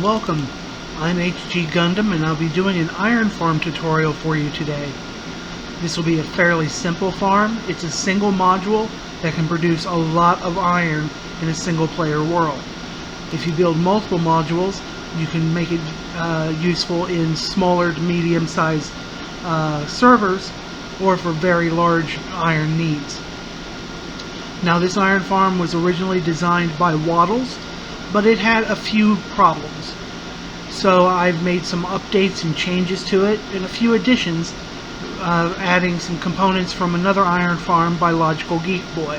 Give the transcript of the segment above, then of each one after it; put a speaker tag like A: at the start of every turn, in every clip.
A: welcome. I'm HG Gundam and I'll be doing an iron farm tutorial for you today. This will be a fairly simple farm. It's a single module that can produce a lot of iron in a single player world. If you build multiple modules, you can make it useful in smaller to medium sized servers or for very large iron needs. Now, this iron farm was originally designed by Wattles, but it had a few problems. So I've made some updates and changes to it and a few additions, adding some components from another iron farm by Logical Geek Boy.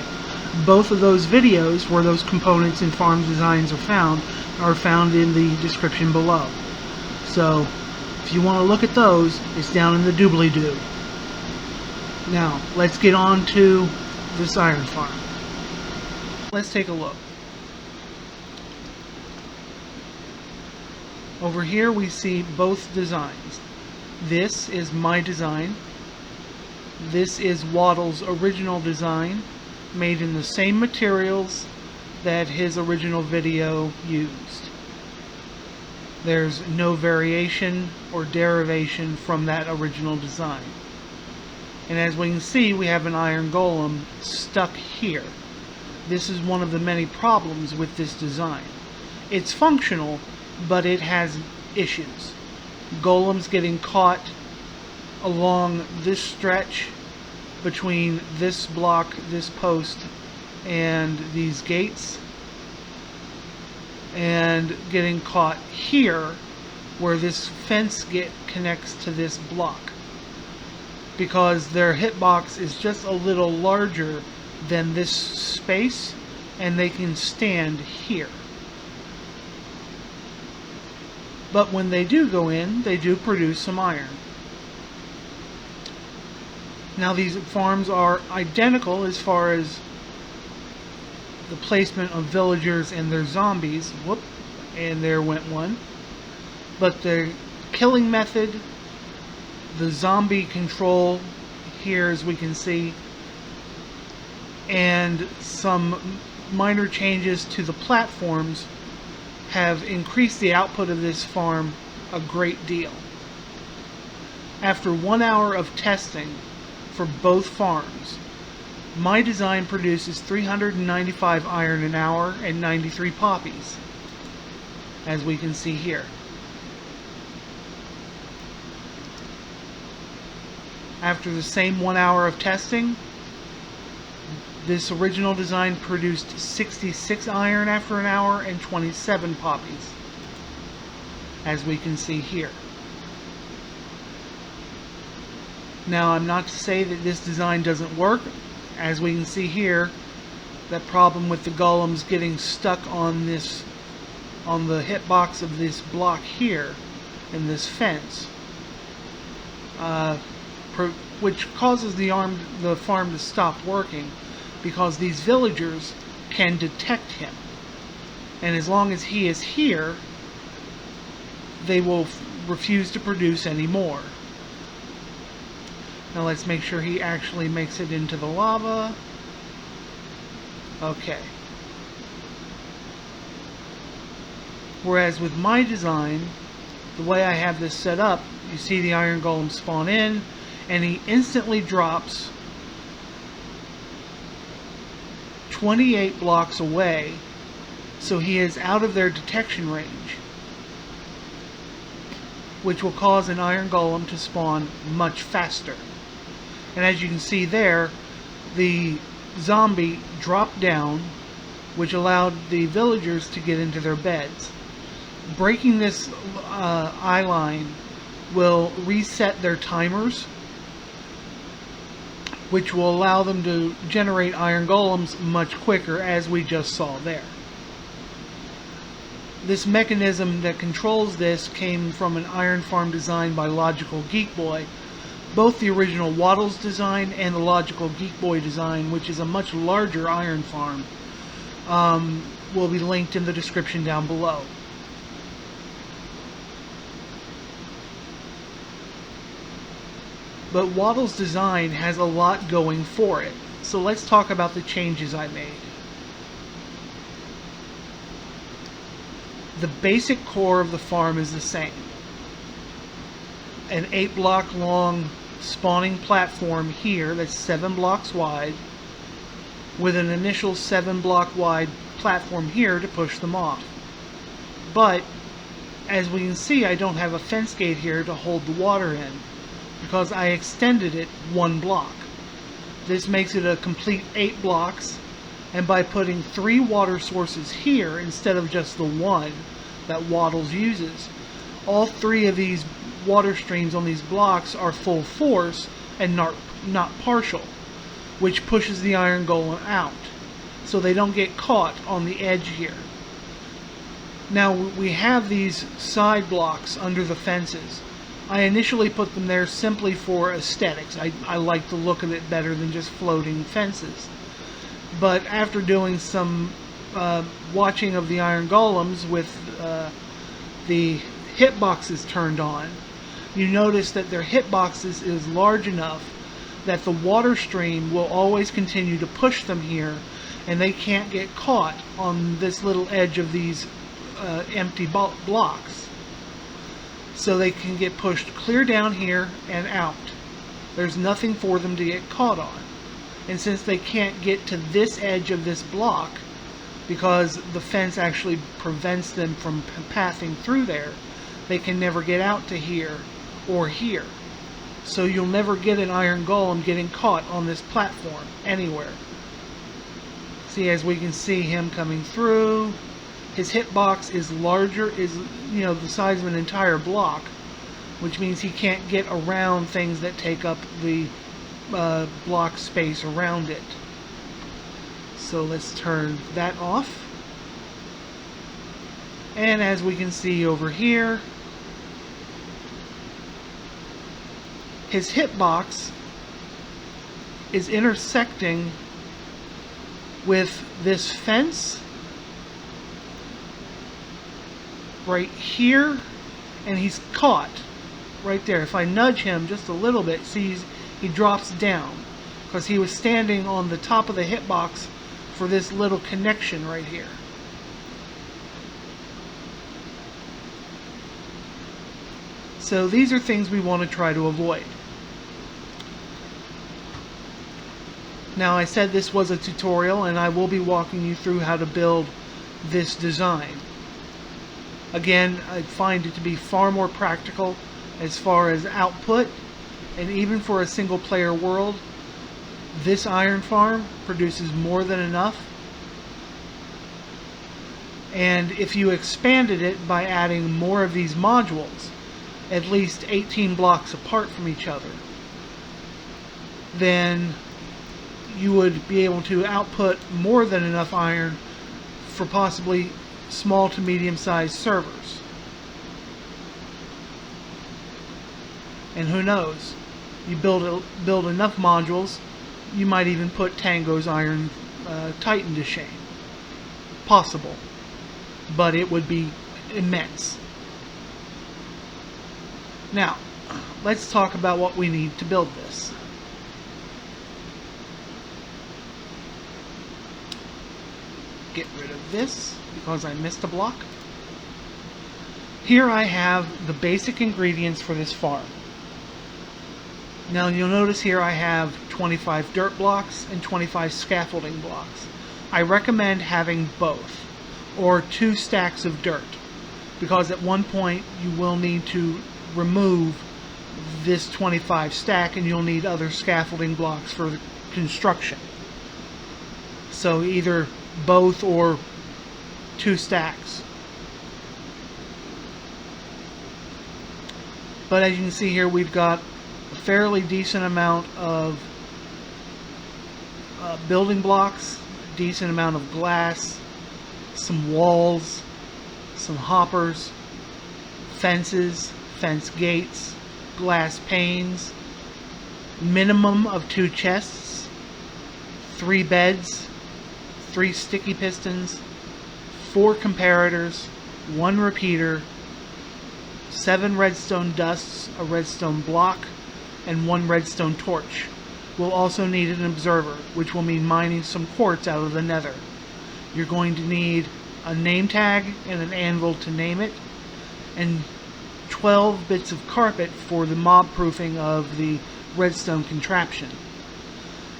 A: Both of those videos where those components and farm designs are found in the description below. So if you want to look at those, it's down in the doobly-doo. Now let's get on to this iron farm. Let's take a look. Over here we see both designs. This is my design. This is Wattles' original design, made in the same materials that his original video used. There's no variation or derivation from that original design. And as we can see, we have an iron golem stuck here. This is one of the many problems with this design. It's functional, but it has issues. Golems getting caught along this stretch between this block, this post, and these gates, and getting caught here where this fence connects to this block, because their hitbox is just a little larger than this space and they can stand here. But when they do go in, they do produce some iron. Now, these farms are identical as far as the placement of villagers and their zombies. Whoop, and there went one. But the killing method, the zombie control here, as we can see, and some minor changes to the platforms have increased the output of this farm a great deal. After 1 hour of testing for both farms, my design produces 395 iron an hour and 93 poppies, as we can see here. After the same 1 hour of testing, this original design produced 66 iron after an hour and 27 poppies, as we can see here. Now, I'm not to say that this design doesn't work. As we can see here, that problem with the golems getting stuck on the hitbox of this block here in this fence, which causes the farm to stop working, because these villagers can detect him, and as long as he is here, they will refuse to produce any more. Now let's make sure he actually makes it into the lava. Okay. Whereas with my design, the way I have this set up, you see the iron golem spawn in, and he instantly drops 28 blocks away, so he is out of their detection range, which will cause an iron golem to spawn much faster. And as you can see there, the zombie dropped down, which allowed the villagers to get into their beds. Breaking this eye line will reset their timers, which will allow them to generate iron golems much quicker, as we just saw there. This mechanism that controls this came from an iron farm design by Logical Geek Boy. Both the original Wattles design and the Logical Geek Boy design, which is a much larger iron farm, will be linked in the description down below. But Wattles' design has a lot going for it, so let's talk about the changes I made. The basic core of the farm is the same. An 8-block long spawning platform here that's 7 blocks wide, with an initial 7-block wide platform here to push them off. But as we can see, I don't have a fence gate here to hold the water in because I extended it 1 block. This makes it a complete 8 blocks, and by putting 3 water sources here instead of just the one that Waddles uses, all 3 of these water streams on these blocks are full force and not partial, which pushes the iron golem out so they don't get caught on the edge here. Now we have these side blocks under the fences. I initially put them there simply for aesthetics. I like the look of it better than just floating fences. But after doing some watching of the iron golems with the hitboxes turned on, you notice that their hitboxes is large enough that the water stream will always continue to push them here, and they can't get caught on this little edge of these empty blocks. So they can get pushed clear down here and out. There's nothing for them to get caught on. And since they can't get to this edge of this block, because the fence actually prevents them from pathing through there, they can never get out to here or here. So you'll never get an iron golem getting caught on this platform anywhere. See, as we can see him coming through, his hitbox is larger, is the size of an entire block, which means he can't get around things that take up the block space around it. So let's turn that off. And as we can see over here, his hitbox is intersecting with this fence right here, and he's caught right there. If I nudge him just a little bit, see, he drops down because he was standing on the top of the hitbox for this little connection right here. So these are things we want to try to avoid. Now, I said this was a tutorial, and I will be walking you through how to build this design. Again, I find it to be far more practical as far as output, and even for a single player world, this iron farm produces more than enough. And if you expanded it by adding more of these modules, at least 18 blocks apart from each other, then you would be able to output more than enough iron for possibly small to medium-sized servers. And who knows, you build enough modules, you might even put Tango's Iron Titan to shame. Possible, but it would be immense. Now, let's talk about what we need to build this. Get rid of this because I missed a block. Here I have the basic ingredients for this farm. Now you'll notice here I have 25 dirt blocks and 25 scaffolding blocks. I recommend having both, or 2 stacks of dirt, because at one point you will need to remove this 25 stack and you'll need other scaffolding blocks for construction. So either both or 2 stacks. But as you can see here, we've got a fairly decent amount of building blocks, a decent amount of glass, some walls, some hoppers, fences, fence gates, glass panes, minimum of 2 chests, 3 beds, 3 sticky pistons, 4 comparators, 1 repeater, 7 redstone dusts, a redstone block, and 1 redstone torch. We'll also need an observer, which will mean mining some quartz out of the nether. You're going to need a name tag and an anvil to name it, and 12 bits of carpet for the mob proofing of the redstone contraption.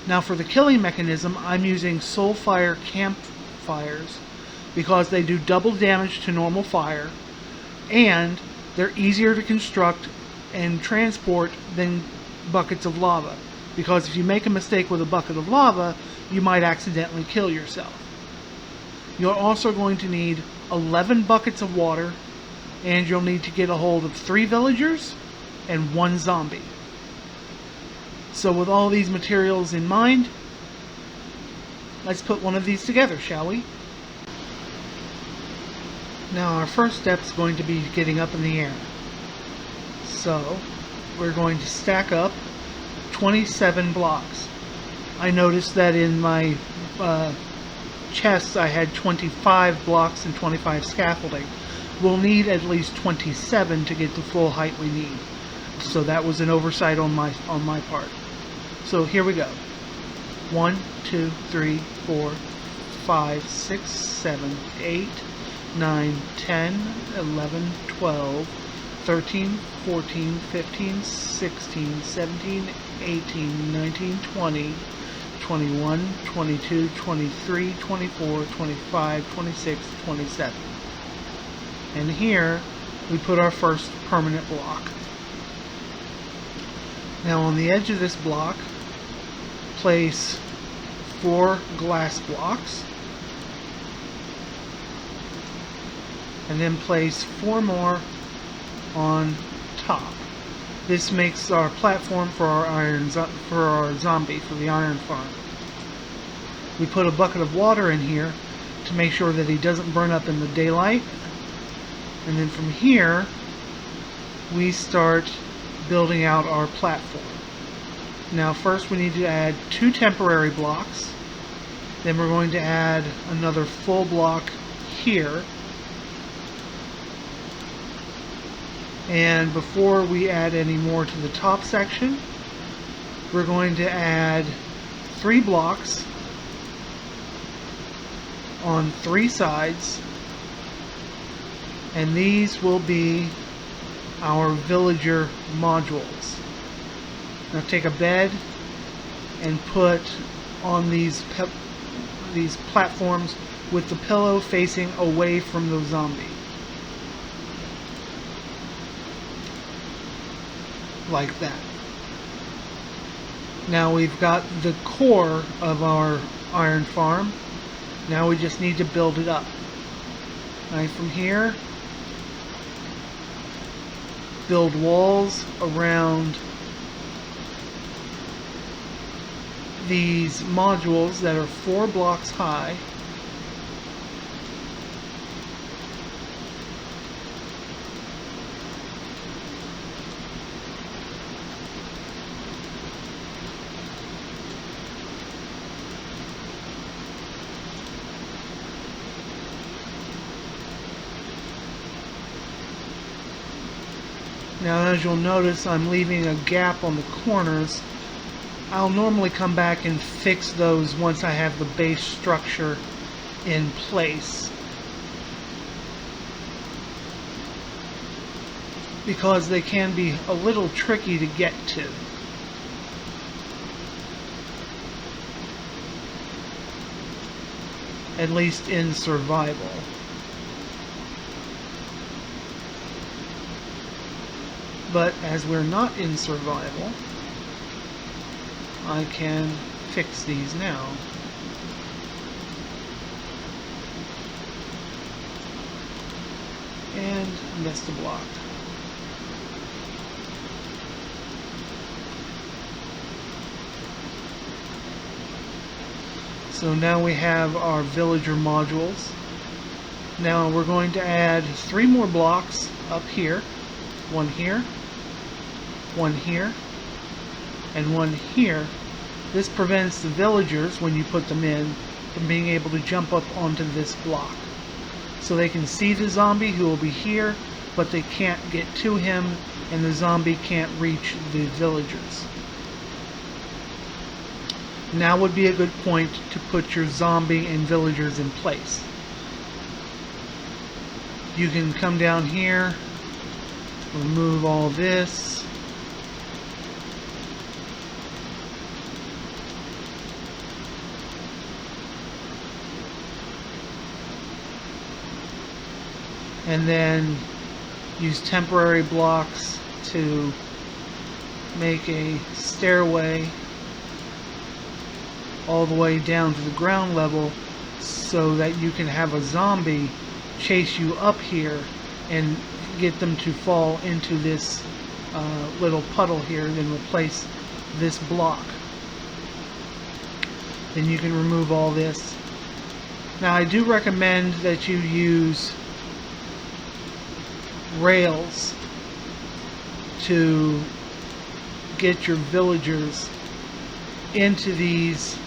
A: Now for the killing mechanism, I'm using Soulfire campfires because they do double damage to normal fire, and they're easier to construct and transport than buckets of lava. Because if you make a mistake with a bucket of lava, you might accidentally kill yourself. You're also going to need 11 buckets of water, and you'll need to get a hold of 3 villagers and 1 zombie. So with all these materials in mind, let's put one of these together, shall we? Now our first step is going to be getting up in the air. So we're going to stack up 27 blocks. I noticed that in my chests I had 25 blocks and 25 scaffolding. We'll need at least 27 to get the full height we need. So that was an oversight on my part. So here we go. 1, 2, 3, 4, 5, 6, 7, 8, 9, 10, 11, 12, 13, 14, 15, 16, 17, 18, 19, 20, 21, 22, 23, 24, 25, 26, 27. And here we put our first permanent block. Now on the edge of this block, place 4 glass blocks, and then place 4 more on top. This makes our platform for our zombie, for the iron farm. We put a bucket of water in here to make sure that he doesn't burn up in the daylight. And then from here, we start building out our platform. Now first we need to add 2 temporary blocks. Then we're going to add another full block here. And before we add any more to the top section, we're going to add 3 blocks on 3 sides, and these will be our villager modules. Now take a bed and put on these platforms with the pillow facing away from the zombie. Like that. Now we've got the core of our iron farm. Now we just need to build it up. Right from here, build walls around these modules that are 4 blocks high. Now as you'll notice, I'm leaving a gap on the corners. I'll normally come back and fix those once I have the base structure in place, because they can be a little tricky to get to. At least in survival. But as we're not in survival, I can fix these now. And missed a block. So now we have our villager modules. Now we're going to add 3 more blocks up here. 1 here, 1 here, and 1 here. This prevents the villagers, when you put them in, from being able to jump up onto this block. So they can see the zombie who will be here, but they can't get to him, and the zombie can't reach the villagers. Now would be a good point to put your zombie and villagers in place. You can come down here, remove all this. And then use temporary blocks to make a stairway all the way down to the ground level so that you can have a zombie chase you up here and get them to fall into this little puddle here and then replace this block. Then you can remove all this. Now I do recommend that you use rails to get your villagers into these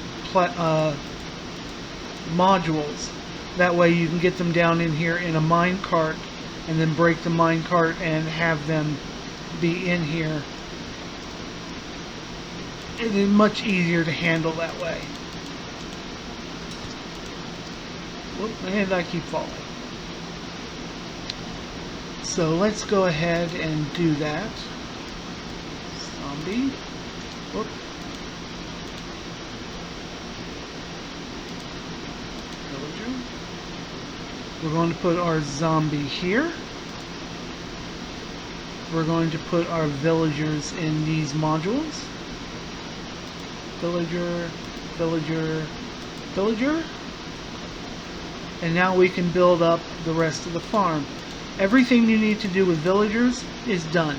A: modules. That way you can get them down in here in a mine cart and then break the mine cart and have them be in here. It is much easier to handle that way. Whoop, and I keep falling. So let's go ahead and do that. Zombie. Whoop. Villager. We're going to put our zombie here. We're going to put our villagers in these modules. Villager, villager, villager. And now we can build up the rest of the farm. Everything you need to do with villagers is done.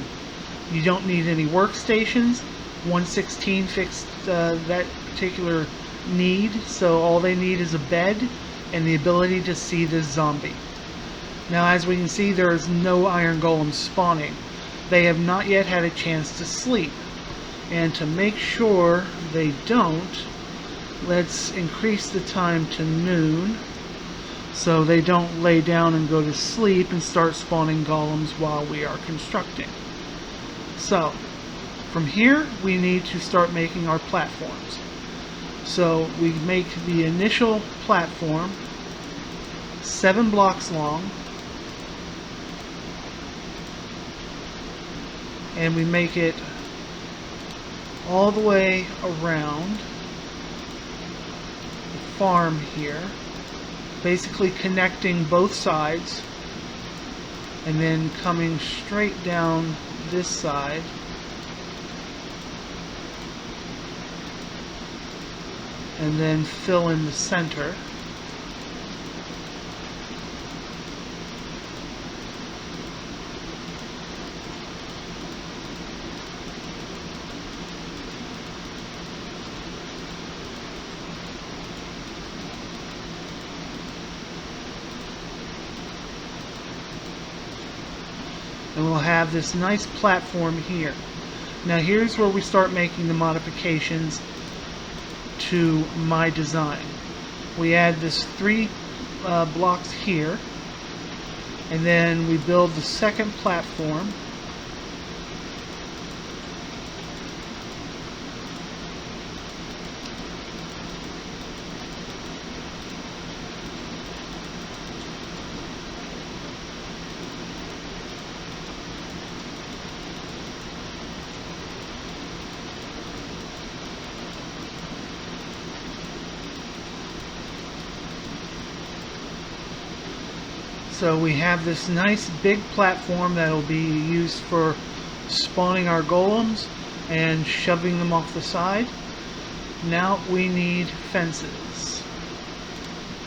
A: You don't need any workstations. 1.16 fixed that particular need, so all they need is a bed and the ability to see this zombie. Now as we can see, there is no iron golems spawning. They have not yet had a chance to sleep. And to make sure they don't, let's increase the time to noon, so they don't lay down and go to sleep and start spawning golems while we are constructing. So, from here we need to start making our platforms. So we make the initial platform 7 blocks long, and we make it all the way around the farm here, basically connecting both sides and then coming straight down this side and then fill in the center. And we'll have this nice platform here. Now here's where we start making the modifications to my design. We add this 3 blocks here, and then we build the second platform. So we have this nice big platform that will be used for spawning our golems and shoving them off the side. Now we need fences,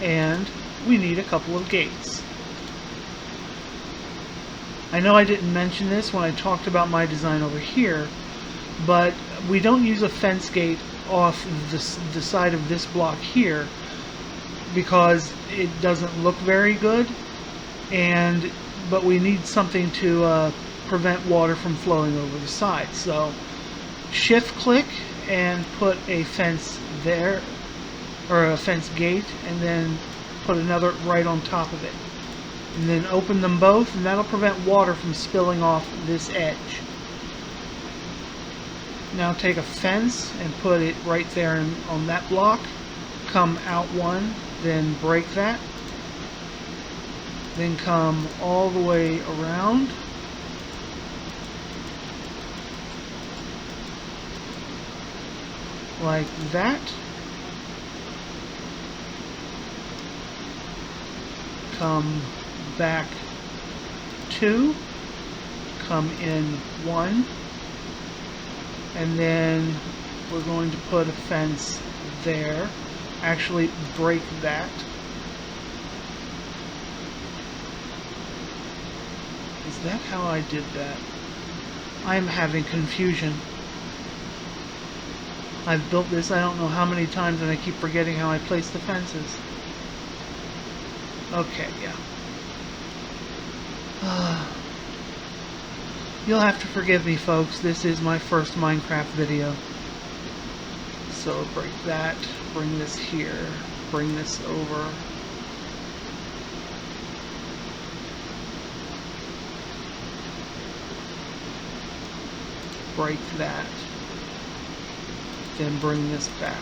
A: and we need a couple of gates. I know I didn't mention this when I talked about my design over here, but we don't use a fence gate off the side of this block here because it doesn't look very good, but we need something to prevent water from flowing over the side. So shift click and put a fence there, or a fence gate, and then put another right on top of it, and then open them both, and that'll prevent water from spilling off this edge. Now take a fence and put it right there on that block, come out one, then break that, then come all the way around. Like that. Come back 2, come in 1, and then we're going to put a fence there. Actually break that. Is that how I did that? I'm having confusion. I've built this I don't know how many times and I keep forgetting how I place the fences. Okay, yeah. You'll have to forgive me, folks. This is my first Minecraft video. So break that, bring this here, bring this over. Break that. Then bring this back.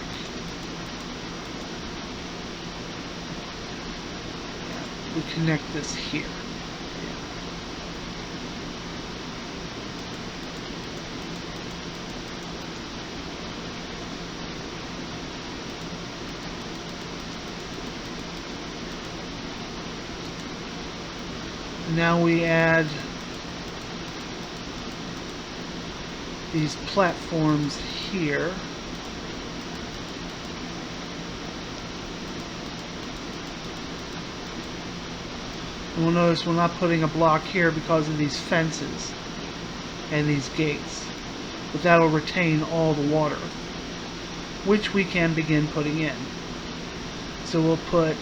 A: We connect this here. Now we add these platforms here. And we'll notice we're not putting a block here because of these fences and these gates. But that'll retain all the water, which we can begin putting in. So we'll put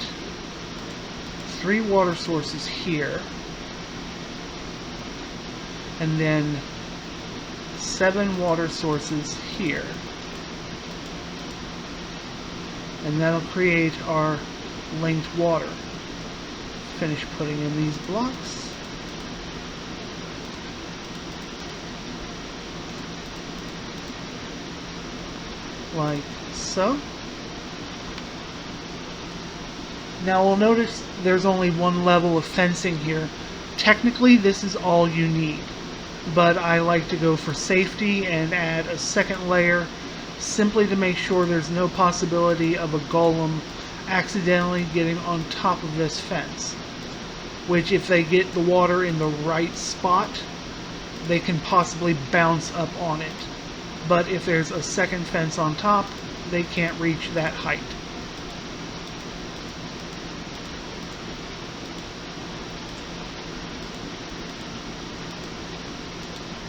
A: 3 water sources here, and then 7 water sources here. And that'll create our linked water. Finish putting in these blocks. Like so. Now we'll notice there's only one level of fencing here. Technically this is all you need, but I like to go for safety and add a second layer simply to make sure there's no possibility of a golem accidentally getting on top of this fence. Which, if they get the water in the right spot, they can possibly bounce up on it. But if there's a second fence on top, they can't reach that height.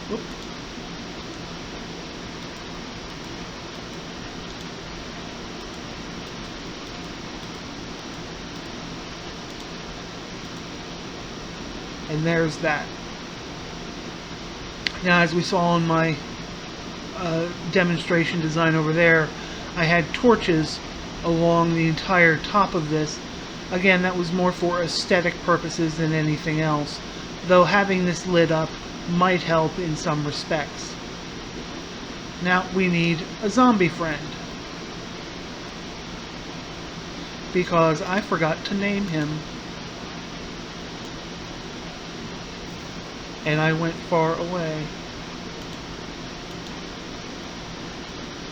A: Whoop. And there's that. Now, as we saw in my demonstration design over there, I had torches along the entire top of this. Again, that was more for aesthetic purposes than anything else, though having this lit up might help in some respects. Now we need a zombie friend, because I forgot to name him. And I went far away.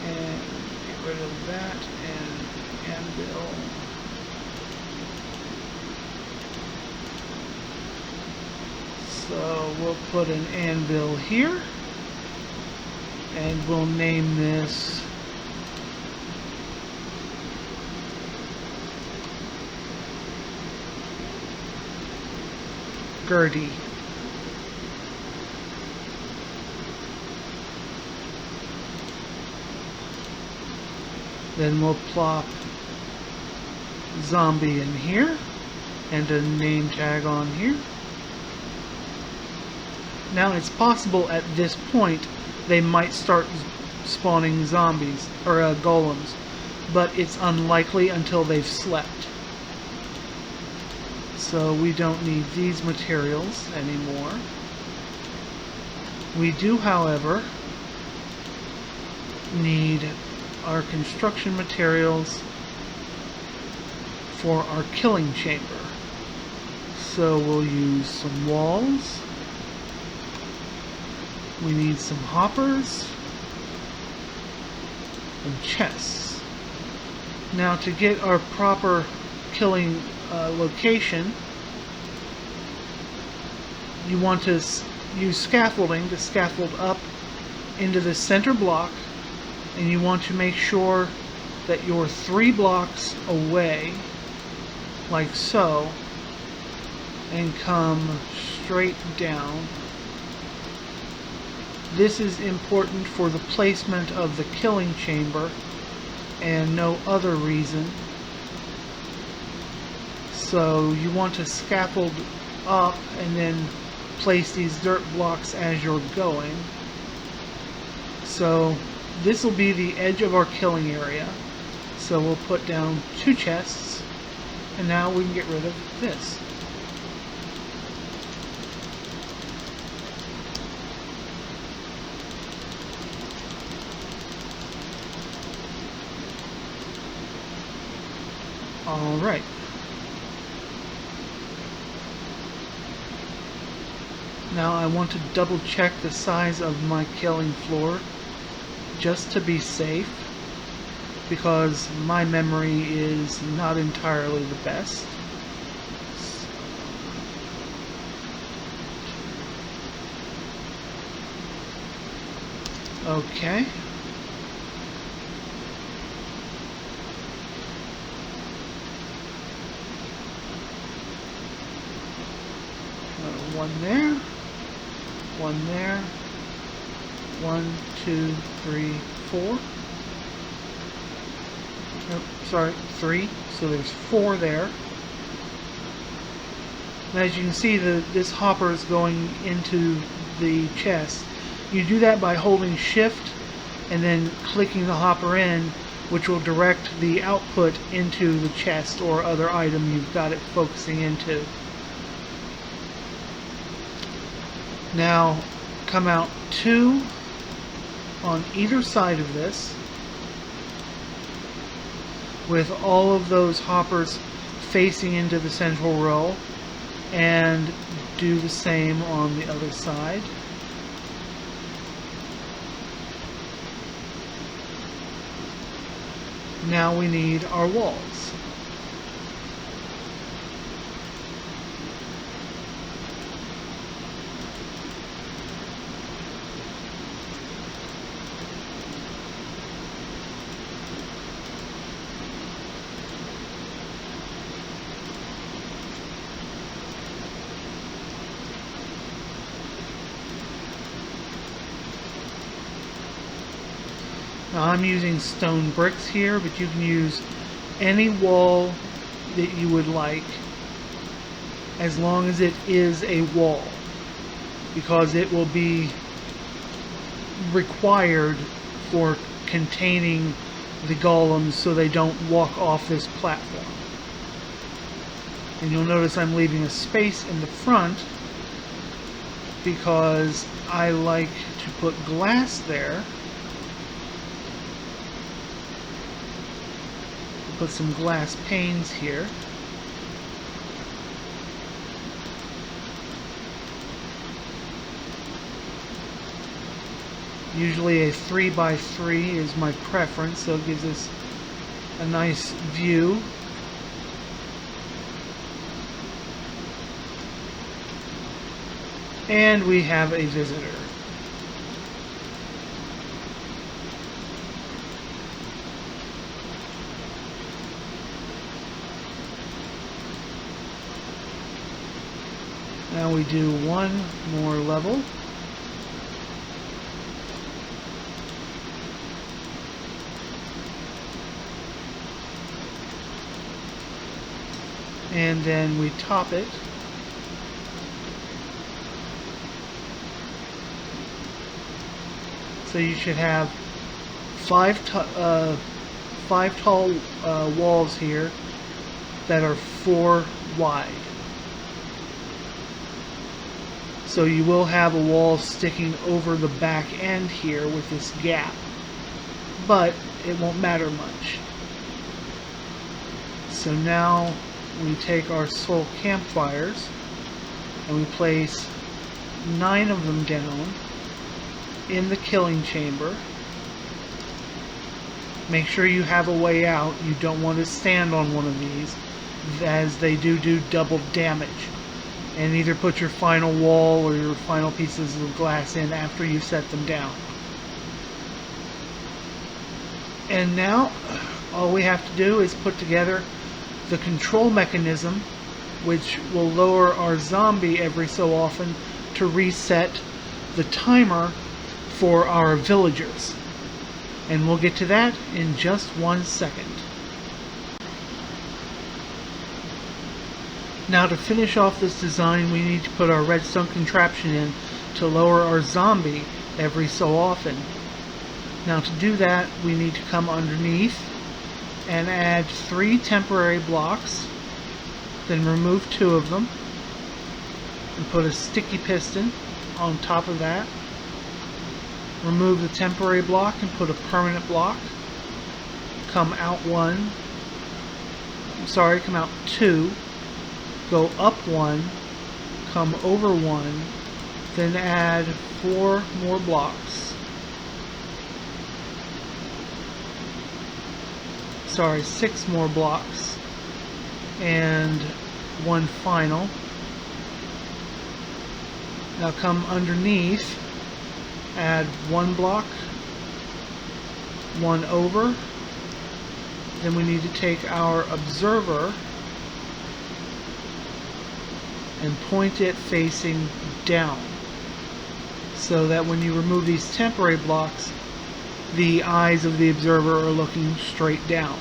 A: And get rid of that and anvil. So we'll put an anvil here. And we'll name this Gertie. Then we'll plop zombie in here and a name tag on here. Now it's possible at this point they might start spawning zombies or golems, but it's unlikely until they've slept. So we don't need these materials anymore. We do, however, need our construction materials for our killing chamber. So we'll use some walls. We need some hoppers and chests. Now to get our proper killing location, you want to use scaffolding to scaffold up into the center block, and you want to make sure that you're 3 blocks away, like so, and come straight down. This is important for the placement of the killing chamber and no other reason. So you want to scaffold up and then place these dirt blocks as you're going. So this will be the edge of our killing area. So we'll put down 2 chests, and now we can get rid of this. Alright. Now I want to double check the size of my killing floor just to be safe, because my memory is not entirely the best. Okay. One there, one there, 1, 2, 3, 4. Oh, sorry, 3. So there's 4 there. And as you can see, this hopper is going into the chest. You do that by holding Shift and then clicking the hopper in, which will direct the output into the chest or other item you've got it focusing into. Now come out 2 on either side of this, with all of those hoppers facing into the central row, and do the same on the other side. Now we need our walls. Now I'm using stone bricks here, but you can use any wall that you would like, as long as it is a wall, because it will be required for containing the golems so they don't walk off this platform. And you'll notice I'm leaving a space in the front because I like to put glass there. Put some glass panes here. Usually a 3x3 is my preference, so it gives us a nice view. And we have a visitor. Now we do one more level. And then we top it. So you should have five tall walls here that are 4 wide. So you will have a wall sticking over the back end here with this gap, but it won't matter much. So now we take our soul campfires and we place 9 of them down in the killing chamber. Make sure you have a way out. You don't want to stand on one of these, as they do double damage. And either put your final wall or your final pieces of glass in after you set them down. And now all we have to do is put together the control mechanism, which will lower our zombie every so often to reset the timer for our villagers. And we'll get to that in just 1 second. Now, to finish off this design, we need to put our redstone contraption in to lower our zombie every so often. Now, to do that, we need to come underneath and add 3 temporary blocks, then remove 2 of them and put a sticky piston on top of that. Remove the temporary block and put a permanent block. Come out 2, go up 1, come over 1, then add 4 more blocks. 6 more blocks, and 1 final. Now come underneath, add 1 block, 1 over. Then we need to take our observer and point it facing down, so that when you remove these temporary blocks, the eyes of the observer are looking straight down.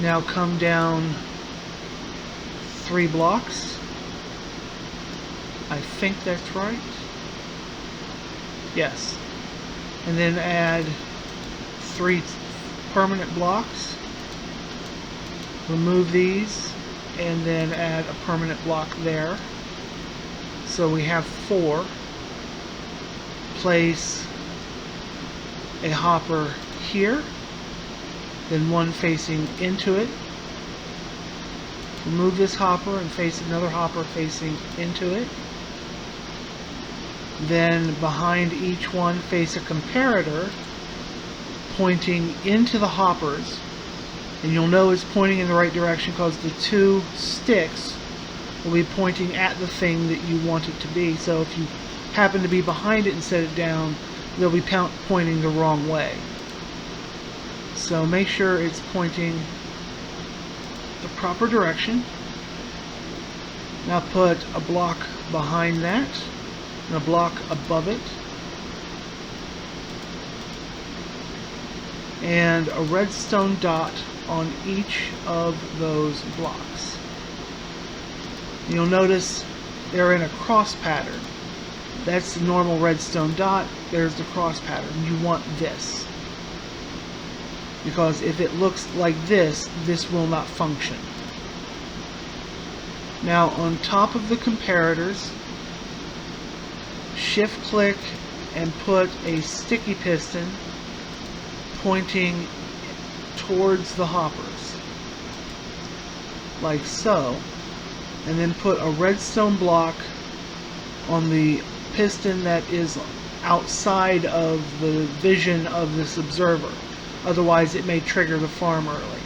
A: Now come down 3 blocks. I think that's right. Yes. And then add 3 permanent blocks. Remove these and then add a permanent block there. So we have 4. Place a hopper here, then 1 facing into it. Remove this hopper and face another hopper facing into it. Then behind each one face a comparator pointing into the hoppers, and you'll know it's pointing in the right direction because the 2 sticks will be pointing at the thing that you want it to be. So if you happen to be behind it and set it down, they'll be pointing the wrong way. So make sure it's pointing the proper direction. Now put a block behind that and a block above it, and a redstone dot on each of those blocks. You'll notice they're in a cross pattern. That's the normal redstone dot. There's the cross pattern. You want this, because if it looks like this, this will not function. Now on top of the comparators, shift click and put a sticky piston pointing towards the hoppers, like so, and then put a redstone block on the piston that is outside of the vision of this observer. Otherwise it may trigger the farm early.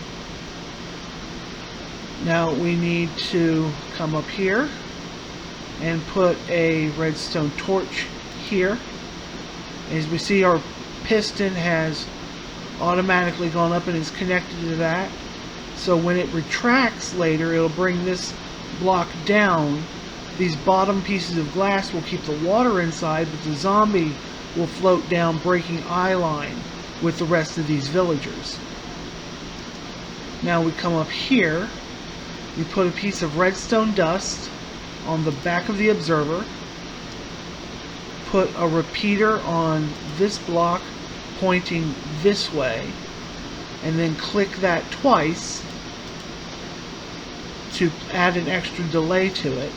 A: Now we need to come up here and put a redstone torch here. As we see, our piston has automatically gone up and is connected to that. So when it retracts later, it'll bring this block down. These bottom pieces of glass will keep the water inside, but the zombie will float down, breaking eye line with the rest of these villagers. Now we come up here, we put a piece of redstone dust on the back of the observer, put a repeater on this block pointing this way, and then click that twice to add an extra delay to it.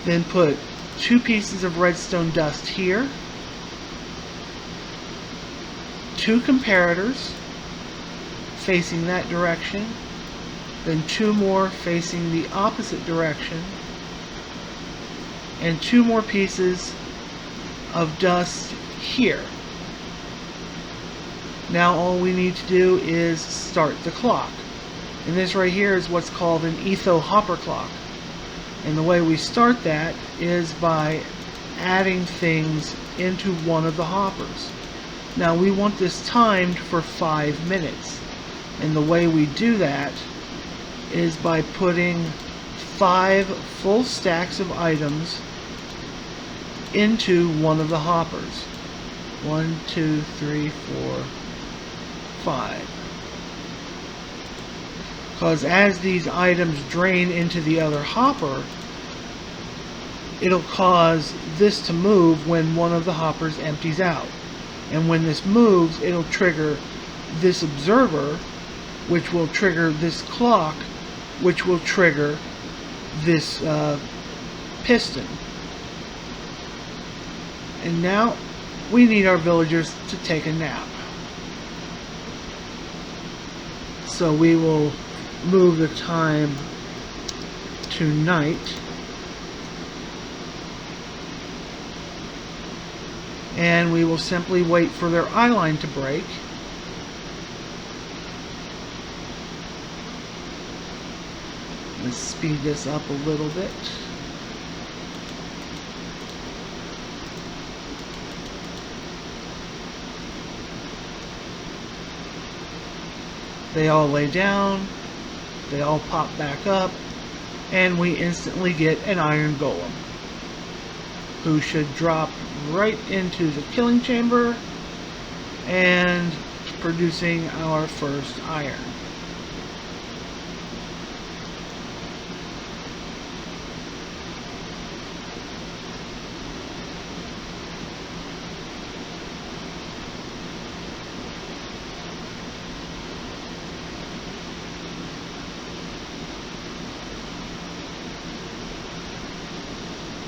A: Then put 2 pieces of redstone dust here, 2 comparators facing that direction, then 2 more facing the opposite direction, and 2 more pieces of dust here. Now all we need to do is start the clock. And this right here is what's called an Etho hopper clock. And the way we start that is by adding things into one of the hoppers. Now we want this timed for 5 minutes. And the way we do that is by putting 5 full stacks of items into one of the hoppers. 1, 2, 3, 4, 5. Because as these items drain into the other hopper, it'll cause this to move when one of the hoppers empties out. And when this moves, it'll trigger this observer, which will trigger this clock, which will trigger this piston. And now we need our villagers to take a nap. So we will move the time to night. And we will simply wait for their eye line to break. Let's speed this up a little bit. They all lay down, they all pop back up, and we instantly get an iron golem, who should drop right into the killing chamber and producing our first iron.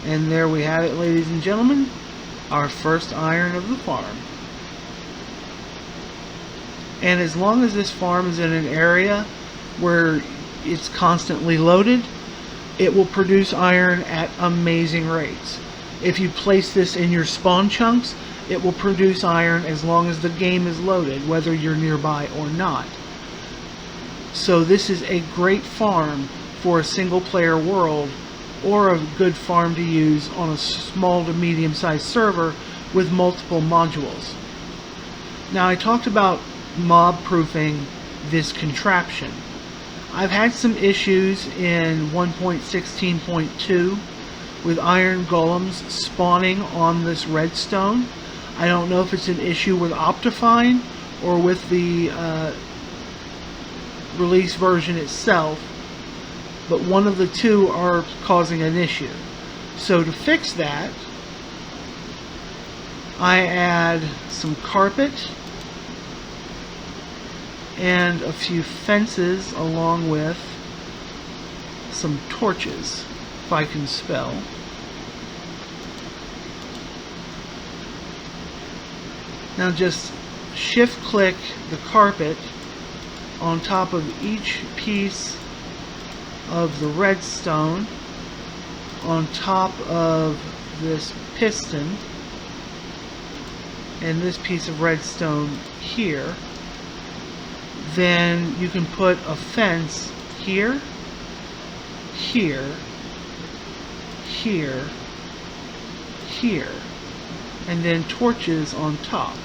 A: And there we have it, ladies and gentlemen, our first iron of the farm. And as long as this farm is in an area where it's constantly loaded, it will produce iron at amazing rates. If you place this in your spawn chunks, it will produce iron as long as the game is loaded, whether you're nearby or not. So this is a great farm for a single player world, or a good farm to use on a small to medium sized server with multiple modules. Now I talked about mob proofing this contraption. I've had some issues in 1.16.2 with iron golems spawning on this redstone. I don't know if it's an issue with Optifine or with the release version itself, but one of the two are causing an issue. So to fix that, I add some carpet and a few fences along with some torches, if I can spell. Now just shift click the carpet on top of each piece of the redstone on top of this piston and this piece of redstone here. Then you can put a fence here, here, here, here, and then torches on top.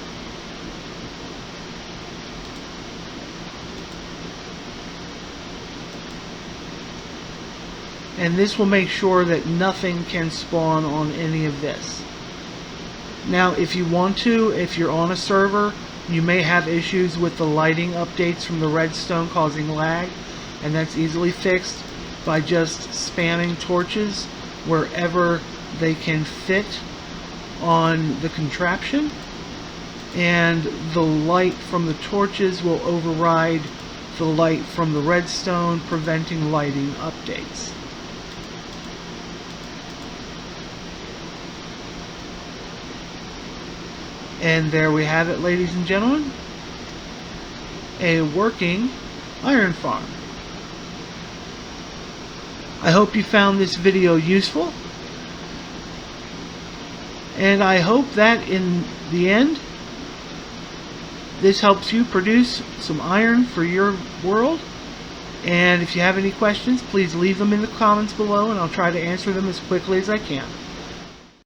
A: And this will make sure that nothing can spawn on any of this. Now if you want to, if you're on a server, you may have issues with the lighting updates from the redstone causing lag, and that's easily fixed by just spamming torches wherever they can fit on the contraption, and the light from the torches will override the light from the redstone, preventing lighting updates. And there we have it, ladies and gentlemen, a working iron farm. I hope you found this video useful, and I hope that in the end this helps you produce some iron for your world. And if you have any questions, please leave them in the comments below, and I'll try to answer them as quickly as I can.